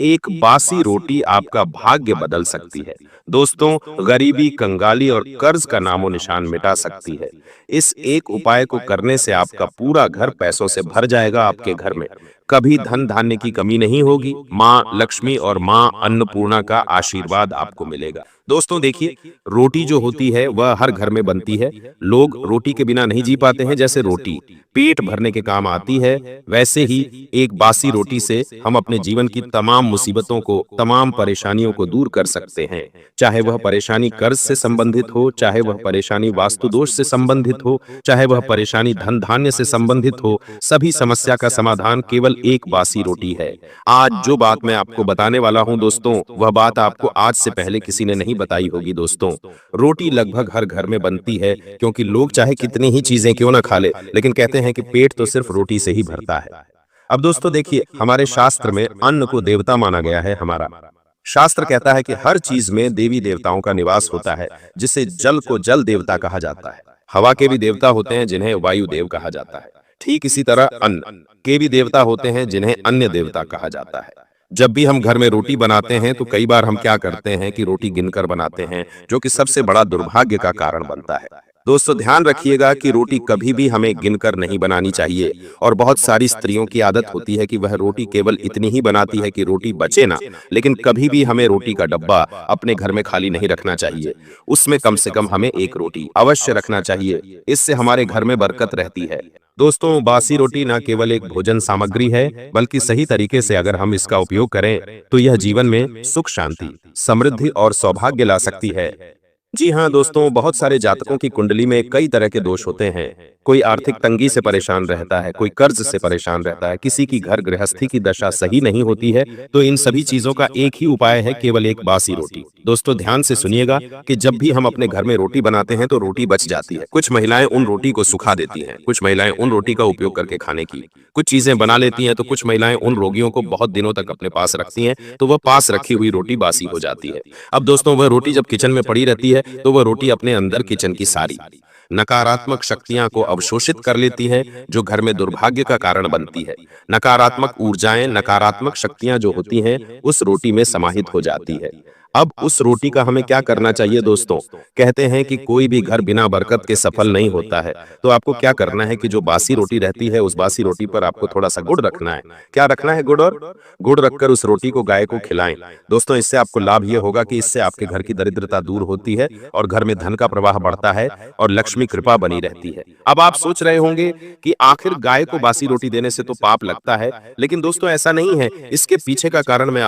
एक बासी रोटी आपका भाग्य बदल सकती है। दोस्तों, गरीबी, कंगाली और कर्ज का नामो निशान मिटा सकती है। इस एक उपाय को करने से आपका पूरा घर पैसों से भर जाएगा। आपके घर में कभी धन धान्य की कमी नहीं होगी। माँ लक्ष्मी और माँ अन्नपूर्णा का आशीर्वाद आपको मिलेगा। दोस्तों देखिए, रोटी जो होती है वह हर घर में बनती है। लोग रोटी के बिना नहीं जी पाते हैं। जैसे रोटी पेट भरने के काम आती है, वैसे ही एक बासी रोटी से हम अपने जीवन की तमाम मुसीबतों को, तमाम परेशानियों को दूर कर सकते हैं। चाहे वह परेशानी कर्ज से संबंधित हो, चाहे वह परेशानी वास्तु दोष से संबंधित हो, चाहे वह परेशानी धन धान्य से संबंधित हो, सभी समस्या का समाधान केवल एक बासी रोटी है। आज जो बात मैं आपको बताने वाला हूं दोस्तों, वह बात आपको आज से पहले किसी ने नहीं बताई होगी। दोस्तों, रोटी लगभग हर घर में बनती है, क्योंकि लोग चाहे कितनी ही चीजें क्यों ना खा ले, लेकिन कहते हैं कि पेट तो सिर्फ रोटी से ही भरता है। अब दोस्तों देखिए, हमारे शास्त्र में अन्न को देवता माना गया है। हमारा शास्त्र कहता है कि हर चीज में देवी देवताओं का निवास होता है, जिसे जल को जल देवता कहा जाता है। हवा के भी देवता होते हैं, जिन्हें वायु देव कहा जाता है। ठीक इसी तरह अन्न के भी देवता होते हैं, जिन्हें अन्य देवता कहा जाता है। जब भी हम घर में रोटी बनाते हैं तो कई बार हम क्या करते हैं कि रोटी गिनकर बनाते हैं, जो कि सबसे बड़ा दुर्भाग्य का कारण बनता है। दोस्तों ध्यान रखिएगा कि रोटी कभी भी हमें गिनकर नहीं बनानी चाहिए। और बहुत सारी स्त्रियों की आदत होती है कि वह रोटी केवल इतनी ही बनाती है कि रोटी बचे ना, लेकिन कभी भी हमें रोटी का डब्बा अपने घर में खाली नहीं रखना चाहिए। उसमें कम से कम हमें एक रोटी अवश्य रखना चाहिए। इससे हमारे घर में बरकत रहती है। दोस्तों, बासी रोटी न केवल एक भोजन सामग्री है, बल्कि सही तरीके से अगर हम इसका उपयोग करें तो यह जीवन में सुख, शांति, समृद्धि और सौभाग्य ला सकती है। जी हाँ दोस्तों, बहुत सारे जातकों की कुंडली में कई तरह के दोष होते हैं। कोई आर्थिक तंगी से परेशान रहता है, कोई कर्ज से परेशान रहता है, किसी की घर गृहस्थी की दशा सही नहीं होती है। तो इन सभी चीजों का एक ही उपाय है, केवल एक बासी रोटी। दोस्तों ध्यान से सुनिएगा कि जब भी हम अपने घर में रोटी बनाते हैं तो रोटी बच जाती है। कुछ महिलाएं उन रोटी को सुखा देती हैं, कुछ महिलाएं उन रोटी का उपयोग करके खाने की कुछ चीजें बना लेती हैं, तो कुछ महिलाएं उन रोगियों को बहुत दिनों तक अपने पास रखती हैं, तो वह पास रखी हुई रोटी बासी हो जाती है। अब दोस्तों, वह रोटी जब किचन में पड़ी रहती है तो वह रोटी अपने अंदर किचन की सारी नकारात्मक शक्तियां को अवशोषित कर लेती है, जो घर में दुर्भाग्य का कारण बनती है। नकारात्मक ऊर्जाएं, नकारात्मक शक्तियां जो होती हैं, उस रोटी में समाहित हो जाती है। अब उस रोटी का हमें क्या करना चाहिए दोस्तों? कहते हैं कि कोई भी घर बिना बरकत के सफल नहीं होता है। तो आपको क्या करना है कि जो बासी रोटी रहती है, उस बासी रोटी पर आपको थोड़ा सा गुड़ रखना है। क्या रखना है? गुड़। और गुड़ रखकर उस रोटी को गाय को खिलाएं। दोस्तों, इससे आपको लाभ ये होगा कि इससे आपके घर की दरिद्रता दूर होती है और घर में धन का प्रवाह बढ़ता है और लक्ष्मी कृपा बनी रहती है। अब आप सोच रहे होंगे कि आखिर गाय को बासी रोटी देने से तो पाप लगता है, लेकिन दोस्तों ऐसा नहीं है। इसके पीछे का कारण मैं